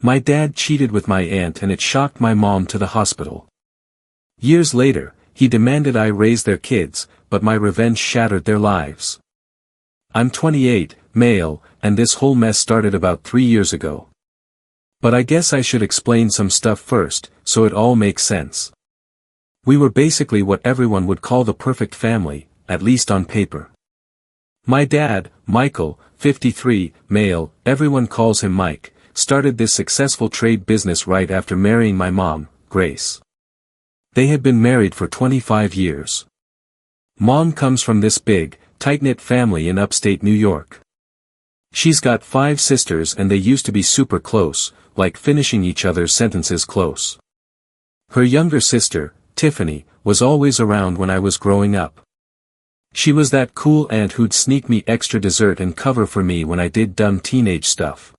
My dad cheated with my aunt and it shocked my mom to the hospital. Years later, he demanded I raise their kids, but my revenge shattered their lives. I'm 28, male, and this whole mess started about 3 years ago. But I guess I should explain some stuff first, so it all makes sense. We were basically what everyone would call the perfect family, at least on paper. My dad, Michael, 53, male, everyone calls him Mike, started this successful trade business right after marrying my mom, Grace. They had been married for 25 years. Mom comes from this big, tight-knit family in upstate New York. She's got 5 sisters and they used to be super close, like finishing each other's sentences close. Her younger sister, Tiffany, was always around when I was growing up. She was that cool aunt who'd sneak me extra dessert and cover for me when I did dumb teenage stuff.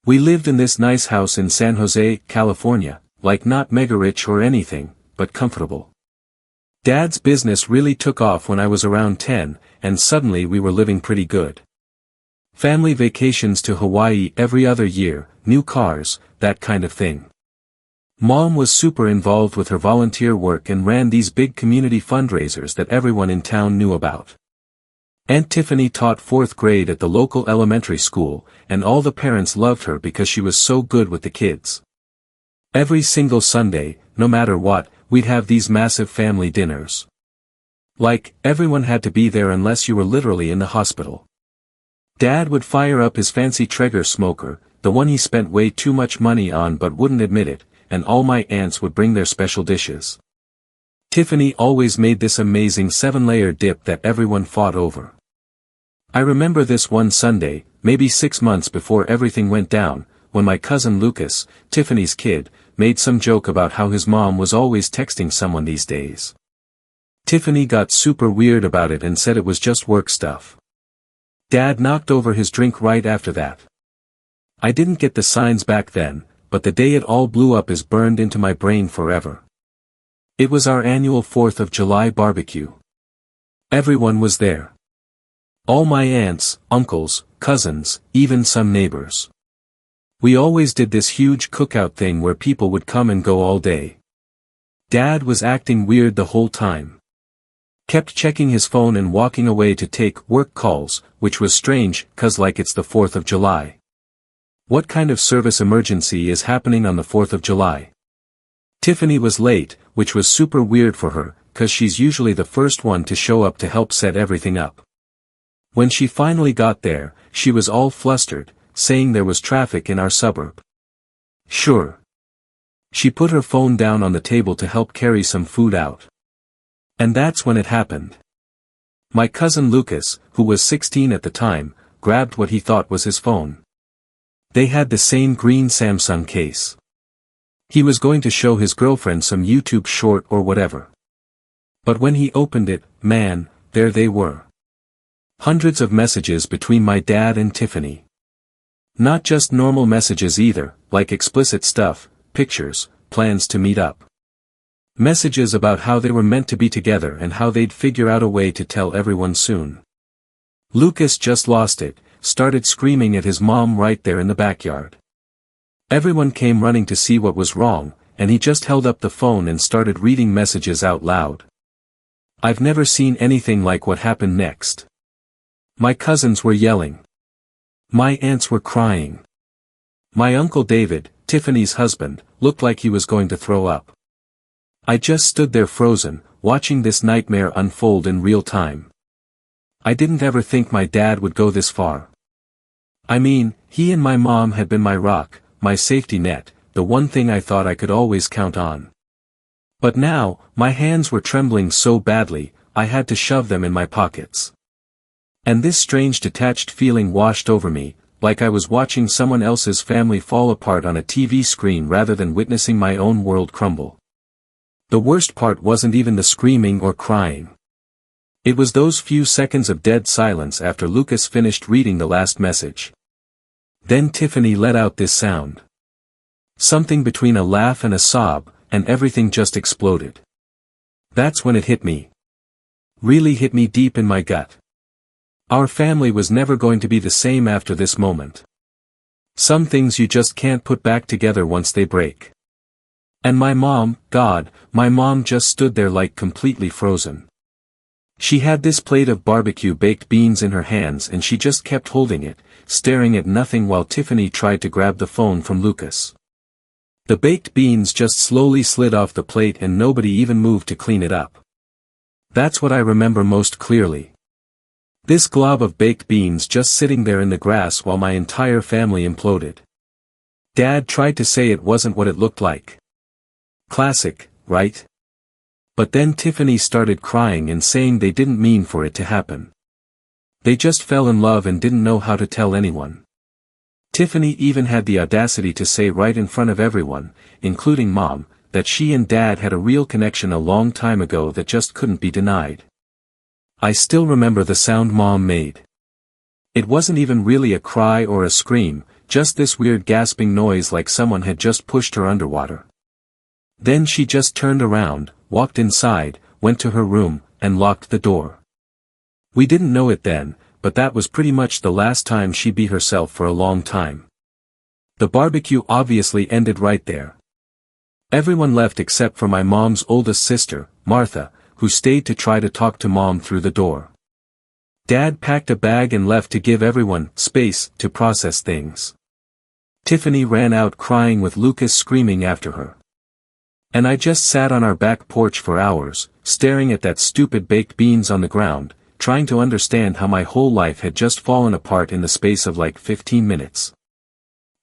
We lived in this nice house in San Jose, California, like not mega rich or anything, but comfortable. Dad's business really took off when I was around 10, and suddenly we were living pretty good. Family vacations to Hawaii every other year, new cars, that kind of thing. Mom was super involved with her volunteer work and ran these big community fundraisers that everyone in town knew about. Aunt Tiffany taught 4th grade at the local elementary school, and all the parents loved her because she was so good with the kids. Every single Sunday, no matter what, we'd have these massive family dinners. Like, everyone had to be there unless you were literally in the hospital. Dad would fire up his fancy Traeger smoker, the one he spent way too much money on but wouldn't admit it, and all my aunts would bring their special dishes. Tiffany always made this amazing 7-layer dip that everyone fought over. I remember this one Sunday, maybe 6 months before everything went down, when my cousin Lucas, Tiffany's kid, made some joke about how his mom was always texting someone these days. Tiffany got super weird about it and said it was just work stuff. Dad knocked over his drink right after that. I didn't get the signs back then, but the day it all blew up is burned into my brain forever. It was our annual 4th of July BBQ. Everyone was there. All my aunts, uncles, cousins, even some neighbors. We always did this huge cookout thing where people would come and go all day. Dad was acting weird the whole time. Kept checking his phone and walking away to take work calls, which was strange, 'cause like it's the 4th of July. What kind of service emergency is happening on the 4th of July? Tiffany was late, which was super weird for her, 'cause she's usually the first one to show up to help set everything up. When she finally got there, she was all flustered, saying there was traffic in our suburb. Sure. She put her phone down on the table to help carry some food out. And that's when it happened. My cousin Lucas, who was 16 at the time, grabbed what he thought was his phone. They had the same green Samsung case. He was going to show his girlfriend some YouTube short or whatever. But when he opened it, man, there they were. Hundreds of messages between my dad and Tiffany. Not just normal messages either, like explicit stuff, pictures, plans to meet up. Messages about how they were meant to be together and how they'd figure out a way to tell everyone soon. Lucas just lost it, started screaming at his mom right there in the backyard. Everyone came running to see what was wrong, and he just held up the phone and started reading messages out loud. I've never seen anything like what happened next. My cousins were yelling. My aunts were crying. My Uncle David, Tiffany's husband, looked like he was going to throw up. I just stood there frozen, watching this nightmare unfold in real time. I didn't ever think my dad would go this far. I mean, he and my mom had been my rock, my safety net, the one thing I thought I could always count on. But now, my hands were trembling so badly, I had to shove them in my pockets. And this strange detached feeling washed over me, like I was watching someone else's family fall apart on a TV screen rather than witnessing my own world crumble. The worst part wasn't even the screaming or crying. It was those few seconds of dead silence after Lucas finished reading the last message. Then Tiffany let out this sound. Something between a laugh and a sob, and everything just exploded. That's when it hit me. Really hit me deep in my gut. Our family was never going to be the same after this moment. Some things you just can't put back together once they break. And my mom, God, my mom just stood there like completely frozen. She had this plate of barbecue baked beans in her hands and she just kept holding it, staring at nothing while Tiffany tried to grab the phone from Lucas. The baked beans just slowly slid off the plate and nobody even moved to clean it up. That's what I remember most clearly. This glob of baked beans just sitting there in the grass while my entire family imploded. Dad tried to say it wasn't what it looked like. Classic, right? But then Tiffany started crying and saying they didn't mean for it to happen. They just fell in love and didn't know how to tell anyone. Tiffany even had the audacity to say right in front of everyone, including Mom, that she and Dad had a real connection a long time ago that just couldn't be denied. I still remember the sound Mom made. It wasn't even really a cry or a scream, just this weird gasping noise like someone had just pushed her underwater. Then she just turned around, walked inside, went to her room, and locked the door. We didn't know it then, but that was pretty much the last time she'd be herself for a long time. The barbecue obviously ended right there. Everyone left except for my mom's oldest sister, Martha, who stayed to try to talk to Mom through the door. Dad packed a bag and left to give everyone space to process things. Tiffany ran out crying with Lucas screaming after her. And I just sat on our back porch for hours, staring at that stupid baked beans on the ground, trying to understand how my whole life had just fallen apart in the space of like 15 minutes.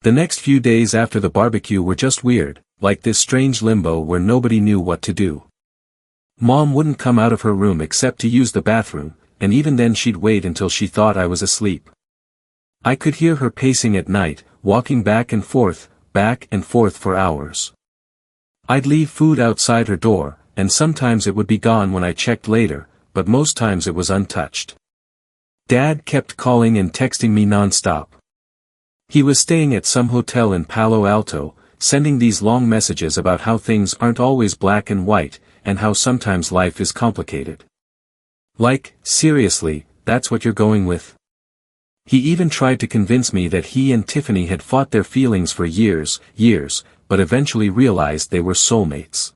The next few days after the barbecue were just weird, like this strange limbo where nobody knew what to do. Mom wouldn't come out of her room except to use the bathroom, and even then she'd wait until she thought I was asleep. I could hear her pacing at night, walking back and forth for hours. I'd leave food outside her door, and sometimes it would be gone when I checked later, but most times it was untouched. Dad kept calling and texting me non-stop. He was staying at some hotel in Palo Alto, sending these long messages about how things aren't always black and white, and how sometimes life is complicated. Like, seriously, that's what you're going with? He even tried to convince me that he and Tiffany had fought their feelings for years, but eventually realized they were soulmates.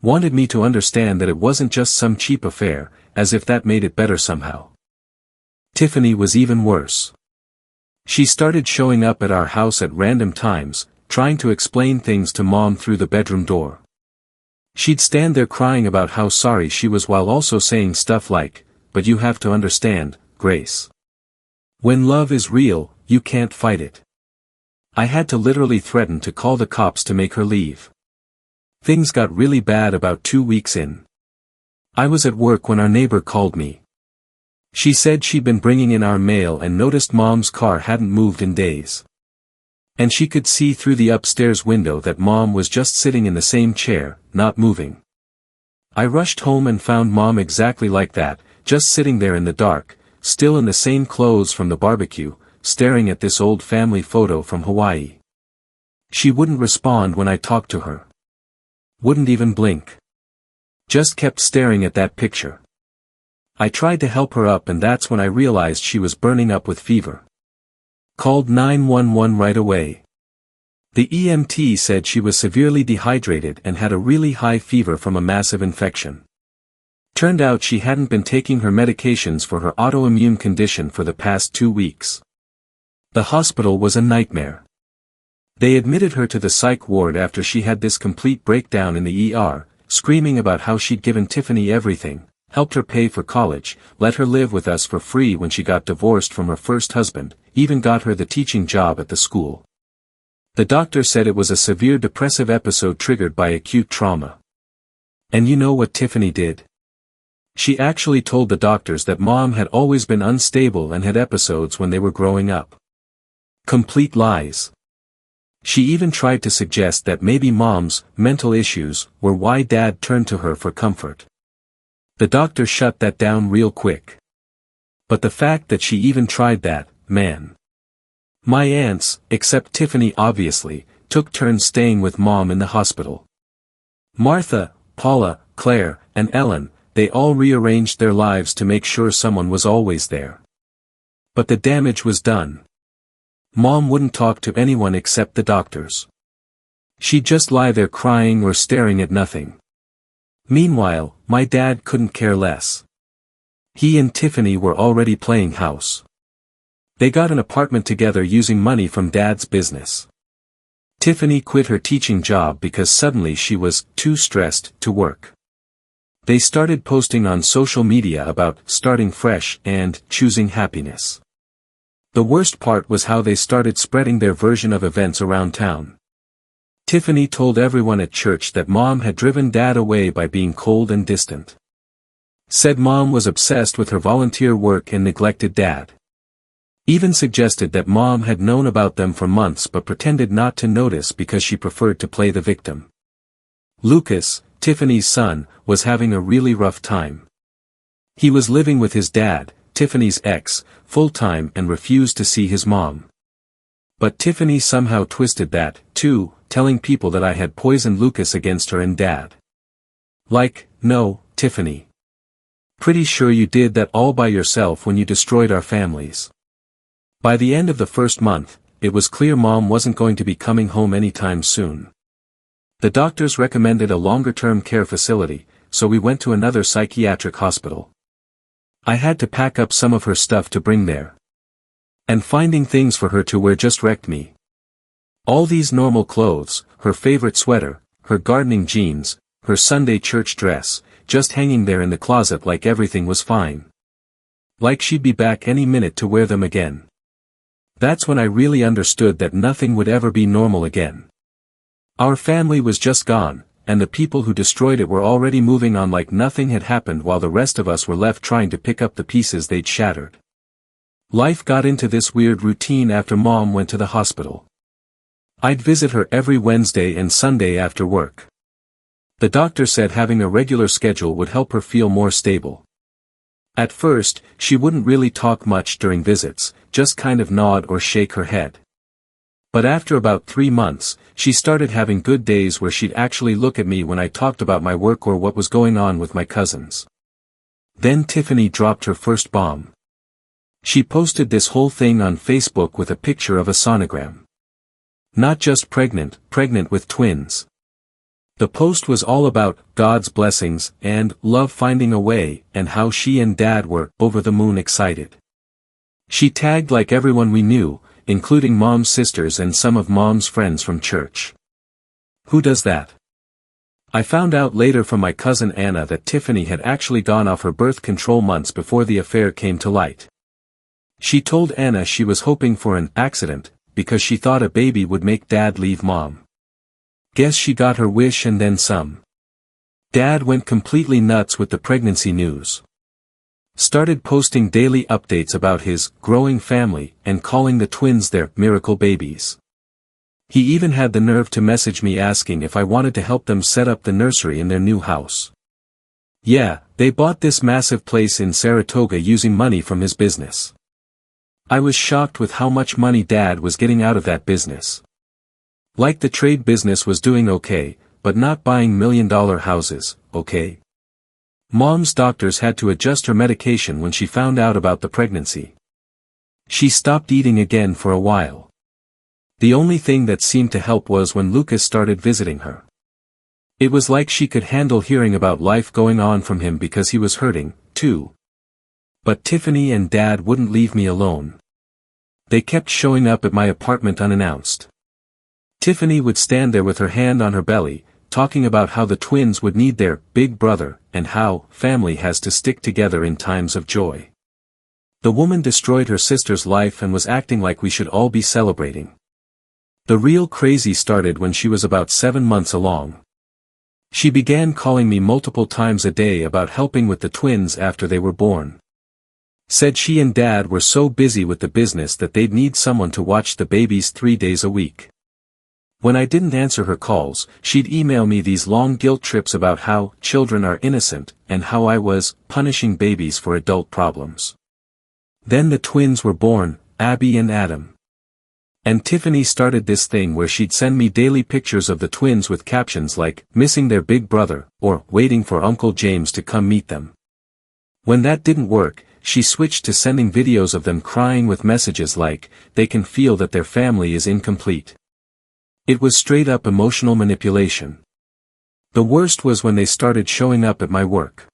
Wanted me to understand that it wasn't just some cheap affair, as if that made it better somehow. Tiffany was even worse. She started showing up at our house at random times, trying to explain things to Mom through the bedroom door. She'd stand there crying about how sorry she was while also saying stuff like, "But you have to understand, Grace. When love is real, you can't fight it." I had to literally threaten to call the cops to make her leave. Things got really bad about 2 weeks in. I was at work when our neighbor called me. She said she'd been bringing in our mail and noticed Mom's car hadn't moved in days. And she could see through the upstairs window that Mom was just sitting in the same chair, not moving. I rushed home and found Mom exactly like that, just sitting there in the dark, still in the same clothes from the barbecue, staring at this old family photo from Hawaii. She wouldn't respond when I talked to her. Wouldn't even blink. Just kept staring at that picture. I tried to help her up and that's when I realized she was burning up with fever. Called 911 right away. The EMT said she was severely dehydrated and had a really high fever from a massive infection. Turned out she hadn't been taking her medications for her autoimmune condition for the past 2 weeks. The hospital was a nightmare. They admitted her to the psych ward after she had this complete breakdown in the ER, screaming about how she'd given Tiffany everything, helped her pay for college, let her live with us for free when she got divorced from her first husband, even got her the teaching job at the school. The doctor said it was a severe depressive episode triggered by acute trauma. And you know what Tiffany did? She actually told the doctors that Mom had always been unstable and had episodes when they were growing up. Complete lies. She even tried to suggest that maybe Mom's mental issues were why Dad turned to her for comfort. The doctor shut that down real quick. But the fact that she even tried that, man. My aunts, except Tiffany obviously, took turns staying with Mom in the hospital. Martha, Paula, Claire, and Ellen, they all rearranged their lives to make sure someone was always there. But the damage was done. Mom wouldn't talk to anyone except the doctors. She'd just lie there crying or staring at nothing. Meanwhile, my dad couldn't care less. He and Tiffany were already playing house. They got an apartment together using money from Dad's business. Tiffany quit her teaching job because suddenly she was too stressed to work. They started posting on social media about starting fresh and choosing happiness. The worst part was how they started spreading their version of events around town. Tiffany told everyone at church that Mom had driven Dad away by being cold and distant. Said Mom was obsessed with her volunteer work and neglected Dad. Even suggested that Mom had known about them for months but pretended not to notice because she preferred to play the victim. Lucas, Tiffany's son, was having a really rough time. He was living with his dad, Tiffany's ex, full-time and refused to see his mom. But Tiffany somehow twisted that, too, telling people that I had poisoned Lucas against her and Dad. Like, no, Tiffany. Pretty sure you did that all by yourself when you destroyed our families. By the end of the first month, it was clear Mom wasn't going to be coming home anytime soon. The doctors recommended a longer-term care facility, so we went to another psychiatric hospital. I had to pack up some of her stuff to bring there. And finding things for her to wear just wrecked me. All these normal clothes, her favorite sweater, her gardening jeans, her Sunday church dress, just hanging there in the closet like everything was fine. Like she'd be back any minute to wear them again. That's when I really understood that nothing would ever be normal again. Our family was just gone, and the people who destroyed it were already moving on like nothing had happened while the rest of us were left trying to pick up the pieces they'd shattered. Life got into this weird routine after Mom went to the hospital. I'd visit her every Wednesday and Sunday after work. The doctor said having a regular schedule would help her feel more stable. At first, she wouldn't really talk much during visits, just kind of nod or shake her head. But after about 3 months, she started having good days where she'd actually look at me when I talked about my work or what was going on with my cousins. Then Tiffany dropped her first bomb. She posted this whole thing on Facebook with a picture of a sonogram. Not just pregnant with twins. The post was all about God's blessings and love finding a way and how she and Dad were over the moon excited. She tagged like everyone we knew, including Mom's sisters and some of Mom's friends from church. Who does that? I found out later from my cousin Anna that Tiffany had actually gone off her birth control months before the affair came to light. She told Anna she was hoping for an accident, because she thought a baby would make Dad leave Mom. Guess she got her wish and then some. Dad went completely nuts with the pregnancy news. Started posting daily updates about his growing family and calling the twins their miracle babies. He even had the nerve to message me asking if I wanted to help them set up the nursery in their new house. Yeah, they bought this massive place in Saratoga using money from his business. I was shocked with how much money Dad was getting out of that business. Like the trade business was doing okay, but not buying $1 million houses, okay? Mom's doctors had to adjust her medication when she found out about the pregnancy. She stopped eating again for a while. The only thing that seemed to help was when Lucas started visiting her. It was like she could handle hearing about life going on from him because he was hurting, too. But Tiffany and Dad wouldn't leave me alone. They kept showing up at my apartment unannounced. Tiffany would stand there with her hand on her belly, talking about how the twins would need their big brother, and how family has to stick together in times of joy. The woman destroyed her sister's life and was acting like we should all be celebrating. The real crazy started when she was about 7 months along. She began calling me multiple times a day about helping with the twins after they were born. Said she and Dad were so busy with the business that they'd need someone to watch the babies 3 days a week. When I didn't answer her calls, she'd email me these long guilt trips about how children are innocent, and how I was punishing babies for adult problems. Then the twins were born, Abby and Adam. And Tiffany started this thing where she'd send me daily pictures of the twins with captions like, missing their big brother, or waiting for Uncle James to come meet them. When that didn't work, she switched to sending videos of them crying with messages like, they can feel that their family is incomplete. It was straight up emotional manipulation. The worst was when they started showing up at my work.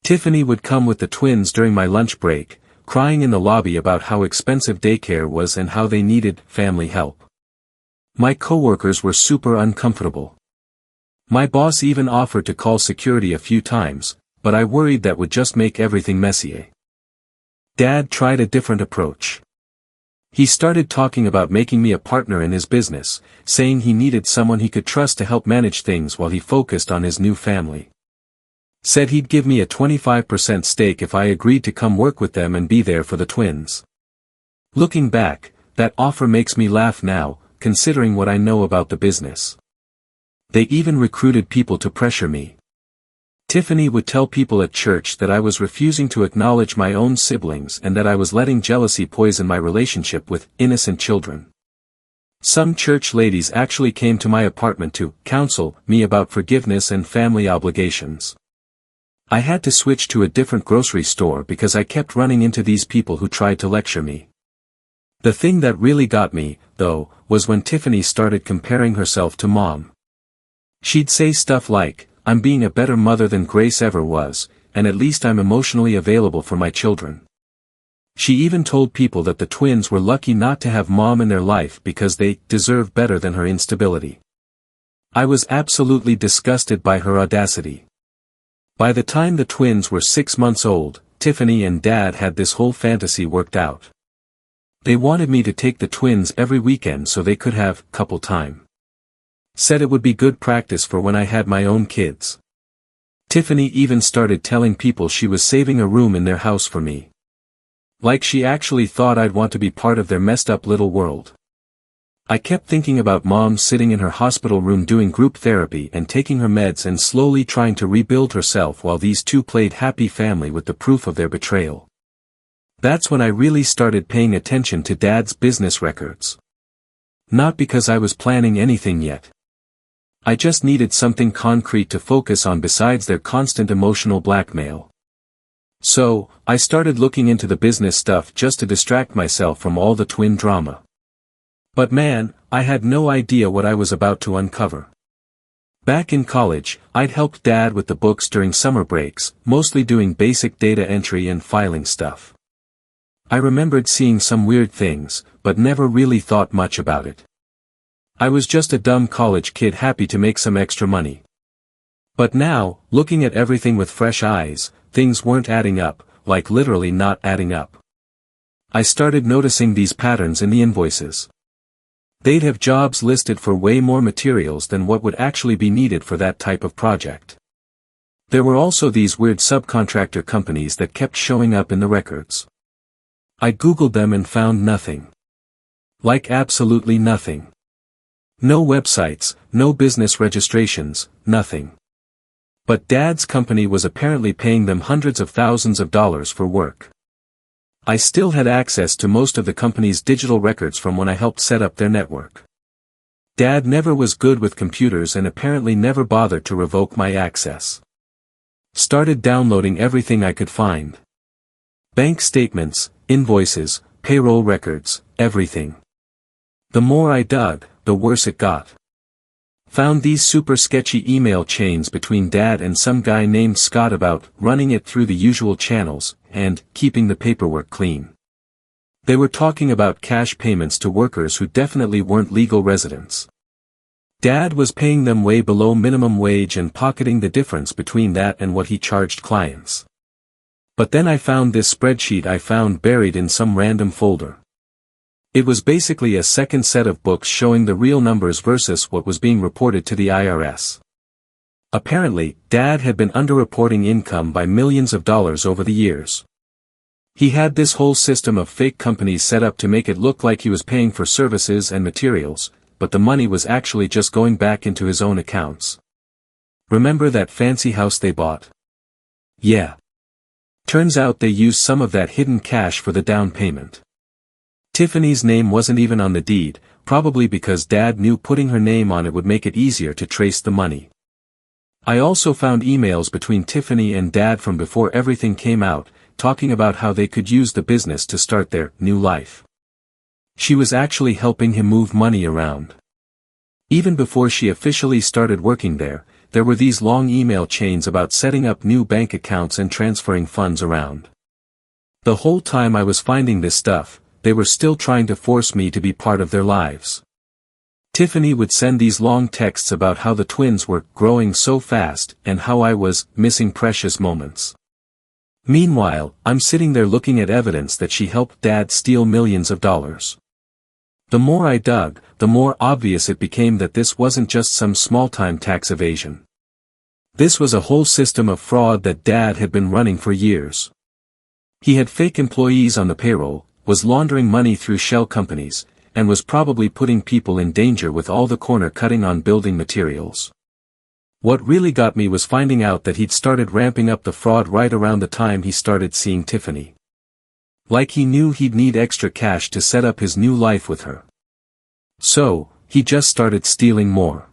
Tiffany would come with the twins during my lunch break, crying in the lobby about how expensive daycare was and how they needed family help. My coworkers were super uncomfortable. My boss even offered to call security a few times, but I worried that would just make everything messier. Dad tried a different approach. He started talking about making me a partner in his business, saying he needed someone he could trust to help manage things while he focused on his new family. Said he'd give me a 25% stake if I agreed to come work with them and be there for the twins. Looking back, that offer makes me laugh now, considering what I know about the business. They even recruited people to pressure me. Tiffany would tell people at church that I was refusing to acknowledge my own siblings and that I was letting jealousy poison my relationship with innocent children. Some church ladies actually came to my apartment to counsel me about forgiveness and family obligations. I had to switch to a different grocery store because I kept running into these people who tried to lecture me. The thing that really got me, though, was when Tiffany started comparing herself to Mom. She'd say stuff like, I'm being a better mother than Grace ever was, and at least I'm emotionally available for my children. She even told people that the twins were lucky not to have Mom in their life because they deserve better than her instability. I was absolutely disgusted by her audacity. By the time the twins were 6 months old, Tiffany and Dad had this whole fantasy worked out. They wanted me to take the twins every weekend so they could have couple time. Said it would be good practice for when I had my own kids. Tiffany even started telling people she was saving a room in their house for me. Like she actually thought I'd want to be part of their messed up little world. I kept thinking about Mom sitting in her hospital room doing group therapy and taking her meds and slowly trying to rebuild herself while these two played happy family with the proof of their betrayal. That's when I really started paying attention to Dad's business records. Not because I was planning anything yet. I just needed something concrete to focus on besides their constant emotional blackmail. So, I started looking into the business stuff just to distract myself from all the twin drama. But man, I had no idea what I was about to uncover. Back in college, I'd helped Dad with the books during summer breaks, mostly doing basic data entry and filing stuff. I remembered seeing some weird things, but never really thought much about it. I was just a dumb college kid happy to make some extra money. But now, looking at everything with fresh eyes, things weren't adding up, like literally not adding up. I started noticing these patterns in the invoices. They'd have jobs listed for way more materials than what would actually be needed for that type of project. There were also these weird subcontractor companies that kept showing up in the records. I googled them and found nothing. Like absolutely nothing. No websites, no business registrations, nothing. But Dad's company was apparently paying them hundreds of thousands of dollars for work. I still had access to most of the company's digital records from when I helped set up their network. Dad never was good with computers and apparently never bothered to revoke my access. Started downloading everything I could find. Bank statements, invoices, payroll records, everything. The more I dug, the worse it got. Found these super sketchy email chains between Dad and some guy named Scott about running it through the usual channels, and keeping the paperwork clean. They were talking about cash payments to workers who definitely weren't legal residents. Dad was paying them way below minimum wage and pocketing the difference between that and what he charged clients. But then I found this spreadsheet I found buried in some random folder. It was basically a second set of books showing the real numbers versus what was being reported to the IRS. Apparently, Dad had been underreporting income by millions of dollars over the years. He had this whole system of fake companies set up to make it look like he was paying for services and materials, but the money was actually just going back into his own accounts. Remember that fancy house they bought? Yeah. Turns out they used some of that hidden cash for the down payment. Tiffany's name wasn't even on the deed, probably because Dad knew putting her name on it would make it easier to trace the money. I also found emails between Tiffany and Dad from before everything came out, talking about how they could use the business to start their new life. She was actually helping him move money around. Even before she officially started working there were these long email chains about setting up new bank accounts and transferring funds around. The whole time I was finding this stuff, they were still trying to force me to be part of their lives. Tiffany would send these long texts about how the twins were growing so fast and how I was missing precious moments. Meanwhile, I'm sitting there looking at evidence that she helped Dad steal millions of dollars. The more I dug, the more obvious it became that this wasn't just some small-time tax evasion. This was a whole system of fraud that Dad had been running for years. He had fake employees on the payroll, was laundering money through shell companies, and was probably putting people in danger with all the corner cutting on building materials. What really got me was finding out that he'd started ramping up the fraud right around the time he started seeing Tiffany. Like he knew he'd need extra cash to set up his new life with her. So, he just started stealing more.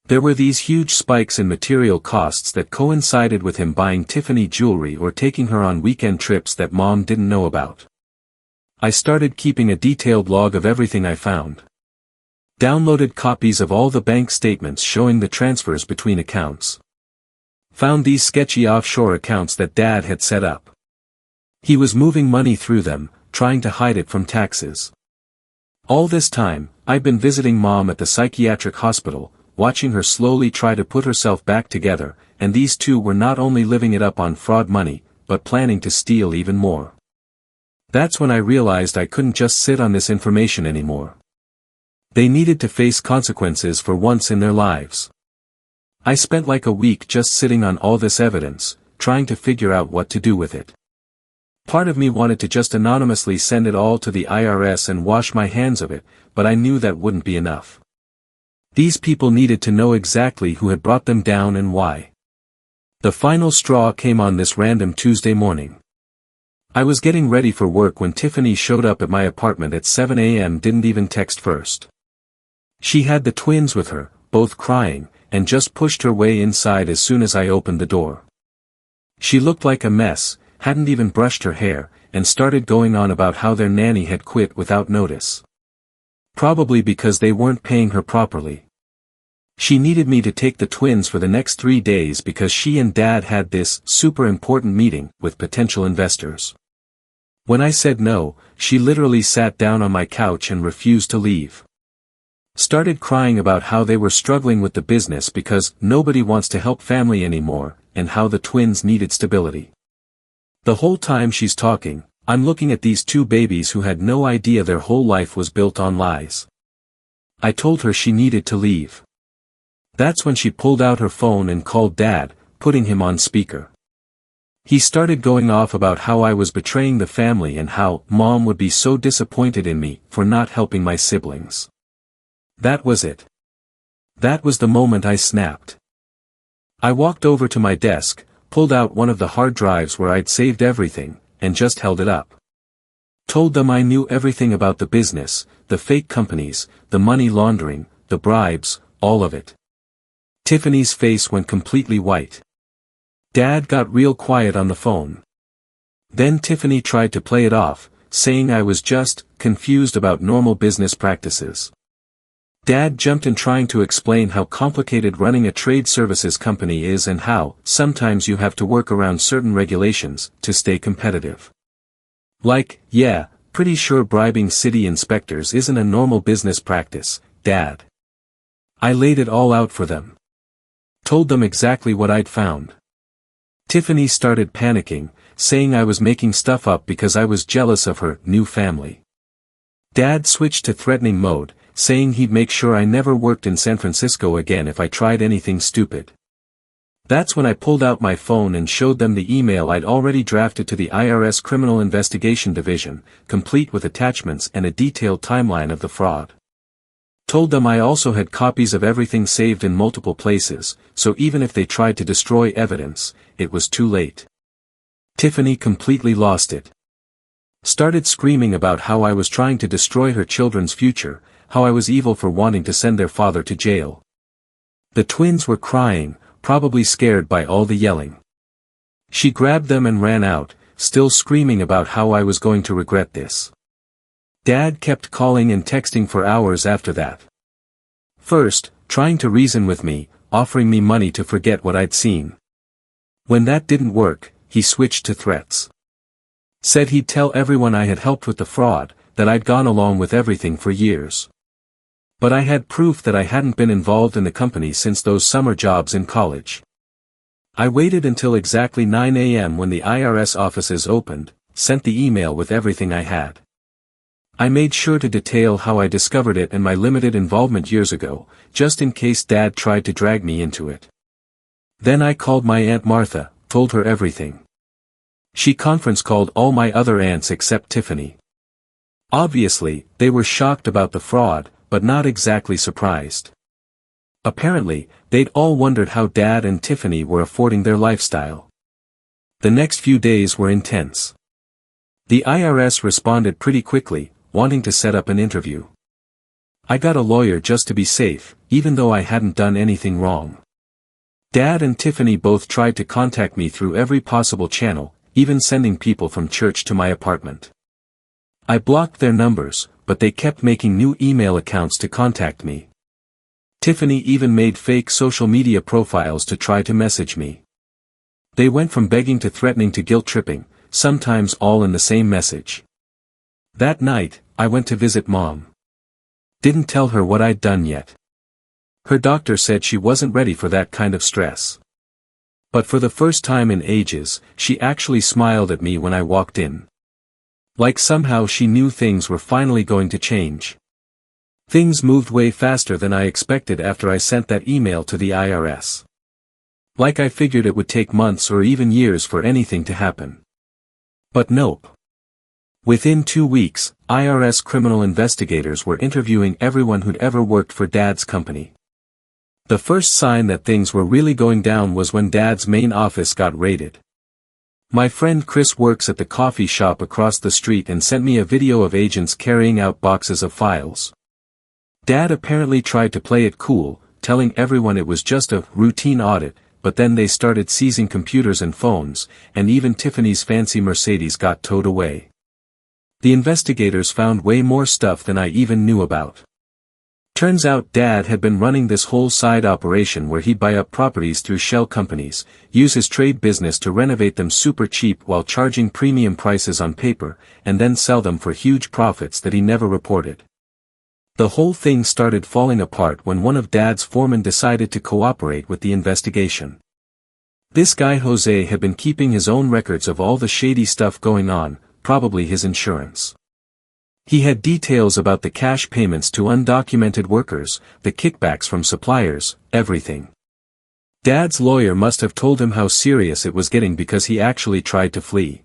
There were these huge spikes in material costs that coincided with him buying Tiffany jewelry or taking her on weekend trips that Mom didn't know about. I started keeping a detailed log of everything I found. Downloaded copies of all the bank statements showing the transfers between accounts. Found these sketchy offshore accounts that Dad had set up. He was moving money through them, trying to hide it from taxes. All this time, I'd been visiting Mom at the psychiatric hospital, watching her slowly try to put herself back together, and these two were not only living it up on fraud money, but planning to steal even more. That's when I realized I couldn't just sit on this information anymore. They needed to face consequences for once in their lives. I spent like a week just sitting on all this evidence, trying to figure out what to do with it. Part of me wanted to just anonymously send it all to the IRS and wash my hands of it, but I knew that wouldn't be enough. These people needed to know exactly who had brought them down and why. The final straw came on this random Tuesday morning. I was getting ready for work when Tiffany showed up at my apartment at 7 a.m. Didn't even text first. She had the twins with her, both crying, and just pushed her way inside as soon as I opened the door. She looked like a mess, hadn't even brushed her hair, and started going on about how their nanny had quit without notice. Probably because they weren't paying her properly. She needed me to take the twins for the next 3 days because she and Dad had this super important meeting with potential investors. When I said no, she literally sat down on my couch and refused to leave. Started crying about how they were struggling with the business because nobody wants to help family anymore, and how the twins needed stability. The whole time she's talking, I'm looking at these two babies who had no idea their whole life was built on lies. I told her she needed to leave. That's when she pulled out her phone and called Dad, putting him on speaker. He started going off about how I was betraying the family and how Mom would be so disappointed in me for not helping my siblings. That was it. That was the moment I snapped. I walked over to my desk, pulled out one of the hard drives where I'd saved everything, and just held it up. Told them I knew everything about the business, the fake companies, the money laundering, the bribes, all of it. Tiffany's face went completely white. Dad got real quiet on the phone. Then Tiffany tried to play it off, saying I was just confused about normal business practices. Dad jumped in trying to explain how complicated running a trade services company is and how sometimes you have to work around certain regulations to stay competitive. Like, yeah, pretty sure bribing city inspectors isn't a normal business practice, Dad. I laid it all out for them. Told them exactly what I'd found. Tiffany started panicking, saying I was making stuff up because I was jealous of her new family. Dad switched to threatening mode, saying he'd make sure I never worked in San Francisco again if I tried anything stupid. That's when I pulled out my phone and showed them the email I'd already drafted to the IRS Criminal Investigation Division, complete with attachments and a detailed timeline of the fraud. Told them I also had copies of everything saved in multiple places, so even if they tried to destroy evidence, it was too late. Tiffany completely lost it. Started screaming about how I was trying to destroy her children's future, how I was evil for wanting to send their father to jail. The twins were crying, probably scared by all the yelling. She grabbed them and ran out, still screaming about how I was going to regret this. Dad kept calling and texting for hours after that. First, trying to reason with me, offering me money to forget what I'd seen. When that didn't work, he switched to threats. Said he'd tell everyone I had helped with the fraud, that I'd gone along with everything for years. But I had proof that I hadn't been involved in the company since those summer jobs in college. I waited until exactly 9 a.m. when the IRS offices opened, sent the email with everything I had. I made sure to detail how I discovered it and my limited involvement years ago, just in case Dad tried to drag me into it. Then I called my Aunt Martha, told her everything. She conference called all my other aunts except Tiffany. Obviously, they were shocked about the fraud, but not exactly surprised. Apparently, they'd all wondered how Dad and Tiffany were affording their lifestyle. The next few days were intense. The IRS responded pretty quickly, wanting to set up an interview. I got a lawyer just to be safe, even though I hadn't done anything wrong. Dad and Tiffany both tried to contact me through every possible channel, even sending people from church to my apartment. I blocked their numbers, but they kept making new email accounts to contact me. Tiffany even made fake social media profiles to try to message me. They went from begging to threatening to guilt-tripping, sometimes all in the same message. That night, I went to visit Mom. Didn't tell her what I'd done yet. Her doctor said she wasn't ready for that kind of stress. But for the first time in ages, she actually smiled at me when I walked in. Like somehow she knew things were finally going to change. Things moved way faster than I expected after I sent that email to the IRS. Like I figured it would take months or even years for anything to happen. But nope. Within 2 weeks, IRS criminal investigators were interviewing everyone who'd ever worked for Dad's company. The first sign that things were really going down was when Dad's main office got raided. My friend Chris works at the coffee shop across the street and sent me a video of agents carrying out boxes of files. Dad apparently tried to play it cool, telling everyone it was just a routine audit, but then they started seizing computers and phones, and even Tiffany's fancy Mercedes got towed away. The investigators found way more stuff than I even knew about. Turns out Dad had been running this whole side operation where he'd buy up properties through shell companies, use his trade business to renovate them super cheap while charging premium prices on paper, and then sell them for huge profits that he never reported. The whole thing started falling apart when one of Dad's foremen decided to cooperate with the investigation. This guy Jose had been keeping his own records of all the shady stuff going on, probably his insurance. He had details about the cash payments to undocumented workers, the kickbacks from suppliers, everything. Dad's lawyer must have told him how serious it was getting because he actually tried to flee.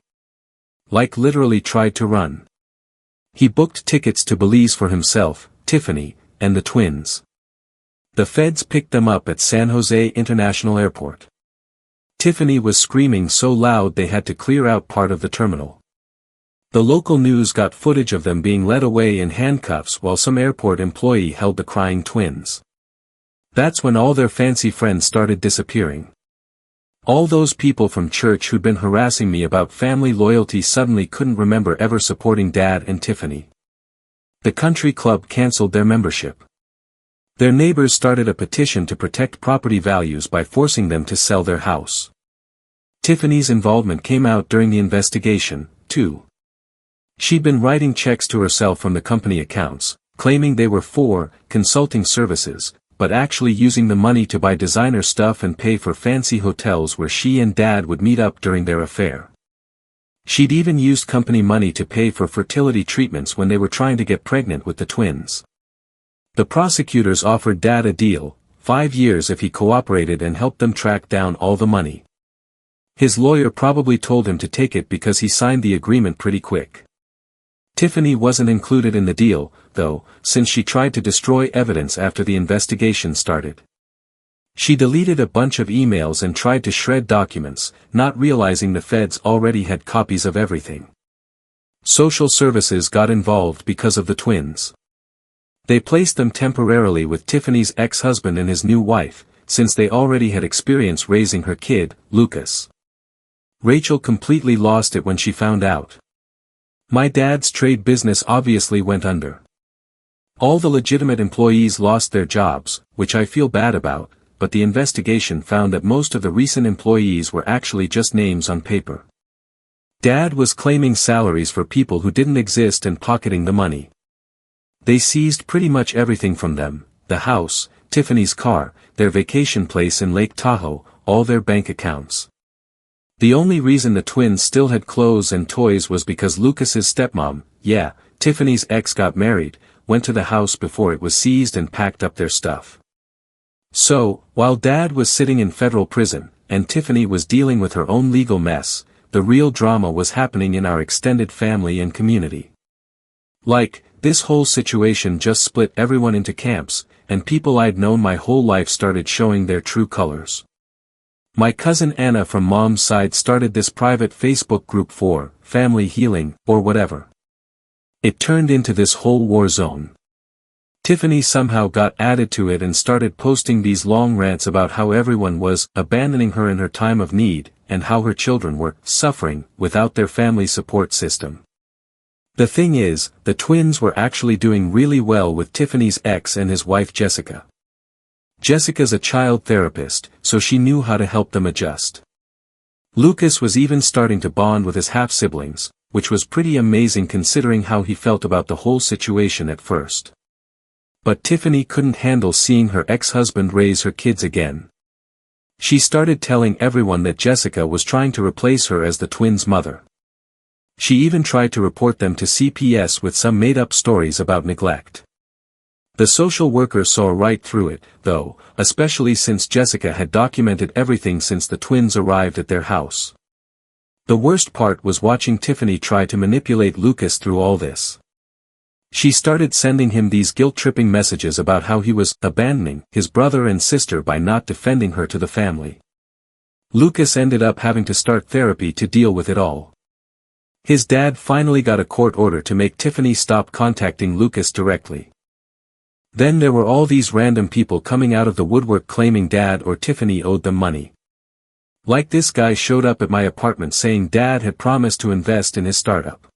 Like literally tried to run. He booked tickets to Belize for himself, Tiffany, and the twins. The feds picked them up at San Jose International Airport. Tiffany was screaming so loud they had to clear out part of the terminal. The local news got footage of them being led away in handcuffs while some airport employee held the crying twins. That's when all their fancy friends started disappearing. All those people from church who'd been harassing me about family loyalty suddenly couldn't remember ever supporting Dad and Tiffany. The country club canceled their membership. Their neighbors started a petition to protect property values by forcing them to sell their house. Tiffany's involvement came out during the investigation, too. She'd been writing checks to herself from the company accounts, claiming they were for consulting services, but actually using the money to buy designer stuff and pay for fancy hotels where she and Dad would meet up during their affair. She'd even used company money to pay for fertility treatments when they were trying to get pregnant with the twins. The prosecutors offered Dad a deal, 5 years if he cooperated and helped them track down all the money. His lawyer probably told him to take it because he signed the agreement pretty quick. Tiffany wasn't included in the deal, though, since she tried to destroy evidence after the investigation started. She deleted a bunch of emails and tried to shred documents, not realizing the feds already had copies of everything. Social services got involved because of the twins. They placed them temporarily with Tiffany's ex-husband and his new wife, since they already had experience raising her kid, Lucas. Rachel completely lost it when she found out. My dad's trade business obviously went under. All the legitimate employees lost their jobs, which I feel bad about, but the investigation found that most of the recent employees were actually just names on paper. Dad was claiming salaries for people who didn't exist and pocketing the money. They seized pretty much everything from them: the house, Tiffany's car, their vacation place in Lake Tahoe, all their bank accounts. The only reason the twins still had clothes and toys was because Lucas's stepmom, yeah, Tiffany's ex, got married, went to the house before it was seized and packed up their stuff. So, while Dad was sitting in federal prison, and Tiffany was dealing with her own legal mess, the real drama was happening in our extended family and community. Like, this whole situation just split everyone into camps, and people I'd known my whole life started showing their true colors. My cousin Anna from Mom's side started this private Facebook group for family healing, or whatever. It turned into this whole war zone. Tiffany somehow got added to it and started posting these long rants about how everyone was abandoning her in her time of need, and how her children were suffering without their family support system. The thing is, the twins were actually doing really well with Tiffany's ex and his wife Jessica. Jessica's a child therapist, so she knew how to help them adjust. Lucas was even starting to bond with his half-siblings, which was pretty amazing considering how he felt about the whole situation at first. But Tiffany couldn't handle seeing her ex-husband raise her kids again. She started telling everyone that Jessica was trying to replace her as the twins' mother. She even tried to report them to CPS with some made-up stories about neglect. The social worker saw right through it, though, especially since Jessica had documented everything since the twins arrived at their house. The worst part was watching Tiffany try to manipulate Lucas through all this. She started sending him these guilt-tripping messages about how he was abandoning his brother and sister by not defending her to the family. Lucas ended up having to start therapy to deal with it all. His dad finally got a court order to make Tiffany stop contacting Lucas directly. Then there were all these random people coming out of the woodwork claiming Dad or Tiffany owed them money. Like this guy showed up at my apartment saying Dad had promised to invest in his startup.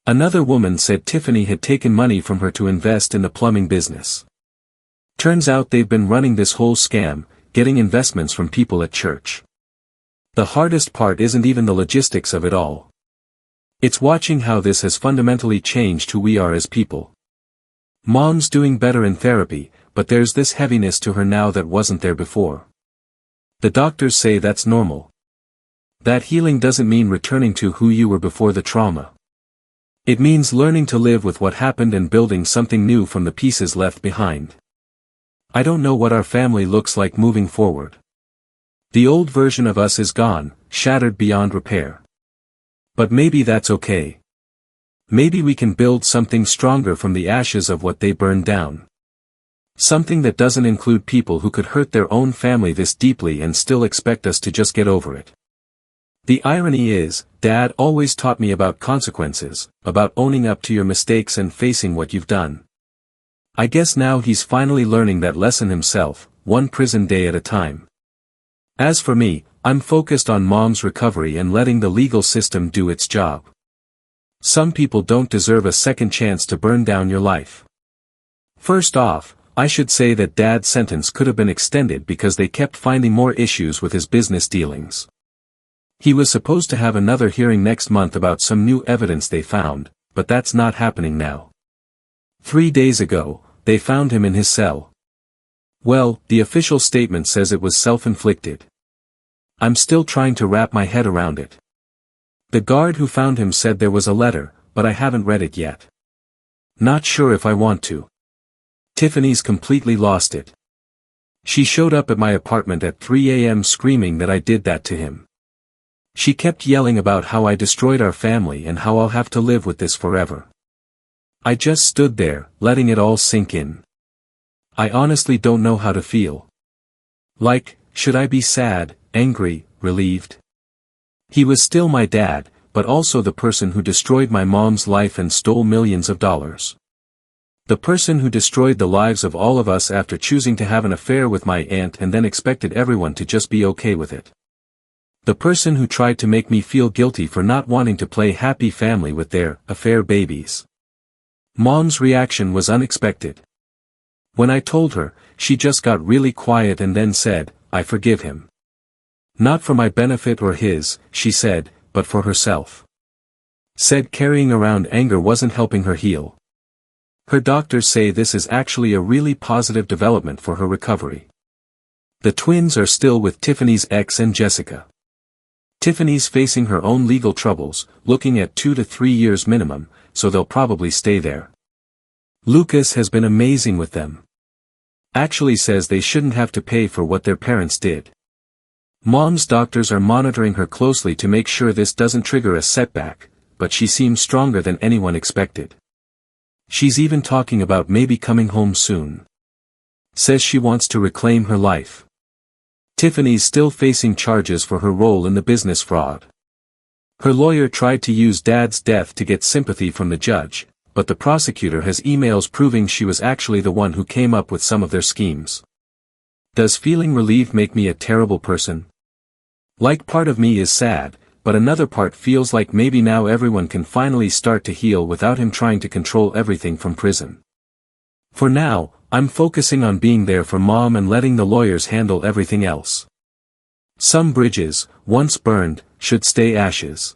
Another woman said Tiffany had taken money from her to invest in the plumbing business. Turns out they've been running this whole scam, getting investments from people at church. The hardest part isn't even the logistics of it all. It's watching how this has fundamentally changed who we are as people. Mom's doing better in therapy, but there's this heaviness to her now that wasn't there before. The doctors say that's normal. That healing doesn't mean returning to who you were before the trauma. It means learning to live with what happened and building something new from the pieces left behind. I don't know what our family looks like moving forward. The old version of us is gone, shattered beyond repair. But maybe that's okay. Maybe we can build something stronger from the ashes of what they burned down. Something that doesn't include people who could hurt their own family this deeply and still expect us to just get over it. The irony is, Dad always taught me about consequences, about owning up to your mistakes and facing what you've done. I guess now he's finally learning that lesson himself, one prison day at a time. As for me, I'm focused on Mom's recovery and letting the legal system do its job. Some people don't deserve a second chance to burn down your life. First off, I should say that Dad's sentence could have been extended because they kept finding more issues with his business dealings. He was supposed to have another hearing next month about some new evidence they found, but that's not happening now. 3 days ago, they found him in his cell. Well, the official statement says it was self-inflicted. I'm still trying to wrap my head around it. The guard who found him said there was a letter, but I haven't read it yet. Not sure if I want to. Tiffany's completely lost it. She showed up at my apartment at 3 a.m. screaming that I did that to him. She kept yelling about how I destroyed our family and how I'll have to live with this forever. I just stood there, letting it all sink in. I honestly don't know how to feel. Like, should I be sad, angry, relieved? He was still my dad, but also the person who destroyed my mom's life and stole millions of dollars. The person who destroyed the lives of all of us after choosing to have an affair with my aunt and then expected everyone to just be okay with it. The person who tried to make me feel guilty for not wanting to play happy family with their affair babies. Mom's reaction was unexpected. When I told her, she just got really quiet and then said, "I forgive him. Not for my benefit or his," she said, "but for herself." Said carrying around anger wasn't helping her heal. Her doctors say this is actually a really positive development for her recovery. The twins are still with Tiffany's ex and Jessica. Tiffany's facing her own legal troubles, looking at 2 to 3 years minimum, so they'll probably stay there. Lucas has been amazing with them. Actually says they shouldn't have to pay for what their parents did. Mom's doctors are monitoring her closely to make sure this doesn't trigger a setback, but she seems stronger than anyone expected. She's even talking about maybe coming home soon. Says she wants to reclaim her life. Tiffany's still facing charges for her role in the business fraud. Her lawyer tried to use Dad's death to get sympathy from the judge, but the prosecutor has emails proving she was actually the one who came up with some of their schemes. Does feeling relieved make me a terrible person? Like, part of me is sad, but another part feels like maybe now everyone can finally start to heal without him trying to control everything from prison. For now, I'm focusing on being there for Mom and letting the lawyers handle everything else. Some bridges, once burned, should stay ashes.